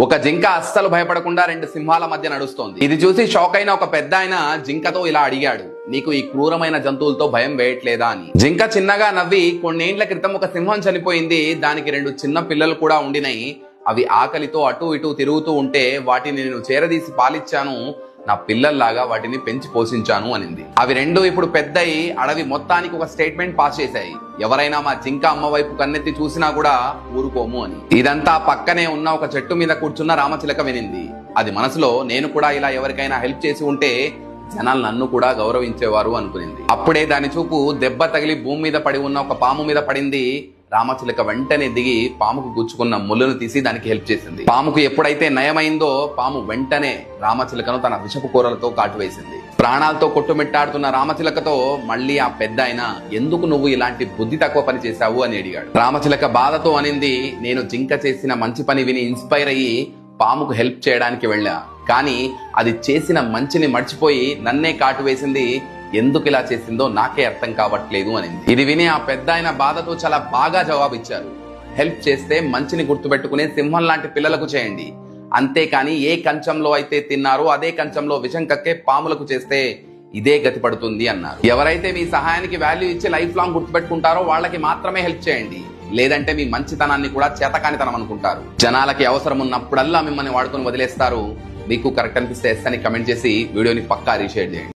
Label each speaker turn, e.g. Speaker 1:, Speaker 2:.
Speaker 1: ఒక జింక అస్సలు భయపడకుండా రెండు సింహాల మధ్య నడుస్తోంది. ఇది చూసి షాక్ అయిన ఒక పెద్ద ఆయన జింకతో ఇలా అడిగాడు, నీకు ఈ క్రూరమైన జంతువులతో భయం వేయట్లేదా అని. జింక చిన్నగా నవ్వి, కొన్నేండ్ల క్రితం ఒక సింహం చనిపోయింది, దానికి 2 చిన్న పిల్లలు కూడా ఉండినాయి. అవి ఆకలితో అటు ఇటు తిరుగుతూ ఉంటే వాటిని నేను చేరదీసి పాలిచ్చాను, నా పిల్లల్లాగా వాటిని పెంచి పోషించాను అనింది. అవి 2 ఇప్పుడు పెద్దయి అడవి మొత్తానికి ఒక స్టేట్మెంట్ పాస్ చేశాయి, ఎవరైనా మా జింక అమ్మ వైపు కన్నెత్తి చూసినా కూడా ఊరుకోము అని. ఇదంతా పక్కనే ఉన్న ఒక చెట్టు మీద కూర్చున్న రామచిలక వినింది. అది మనసులో, నేను కూడా ఇలా ఎవరికైనా హెల్ప్ చేసి ఉంటే జనాలు నన్ను కూడా గౌరవించేవారు అనుకునింది. అప్పుడే దాని చూపు దెబ్బ తగిలి భూమి మీద పడి ఉన్న ఒక పాము మీద పడింది. రామచిలక వెంటనే దిగి పాముకు గుచ్చుకున్న ముళ్ళను తీసి దానికి హెల్ప్ చేసింది. పాముకు ఎప్పుడైతే నయమైందో పాము వెంటనే రామచిలకను తన విషపు కూరలతో కాటువేసింది. ప్రాణాలతో కొట్టుమిట్టాడుతున్న రామచిలకతో మళ్ళీ ఆ పెద్ద ఆయన, ఎందుకు నువ్వు ఇలాంటి బుద్ధి తక్కువ పని చేశావు అని అడిగాడు. రామచిలక బాధతో అనింది, నేను జింక చేసిన మంచి పని విని ఇన్స్పైర్ అయ్యి పాముకు హెల్ప్ చేయడానికి వెళ్ళా, కానీ అది చేసిన మంచిని మర్చిపోయి నన్నే కాటు వేసింది, ఎందుకు ఇలా చేసిందో నాకే అర్థం కావట్లేదు అనింది. ఇది విని ఆ పెద్ద ఆయన బాధతో చాలా బాగా జవాబిచ్చారు, హెల్ప్ చేస్తే మంచిని గుర్తుపెట్టుకునే సింహం లాంటి పిల్లలకు చేయండి, అంతేకాని ఏ కంచంలో అయితే తిన్నారో అదే కంచంలో విషం కక్కే పాములకు చేస్తే ఇదే గతి పడుతుంది అన్నారు. ఎవరైతే మీ సహాయానికి వాల్యూ ఇచ్చి లైఫ్ లాంగ్ గుర్తుపెట్టుకుంటారో వాళ్ళకి మాత్రమే హెల్ప్ చేయండి, లేదంటే మీ మంచితనాన్ని కూడా చేతకానితనం అనుకుంటారు. జనాలకి అవసరం ఉన్నప్పుడల్లా మిమ్మల్ని వాడుకొని వదిలేస్తారు. మీకు కరెక్ట్ అనిపిస్తే ఎస్ అని కమెంట్ చేసి వీడియోని పక్కా రీషేర్ చేయండి.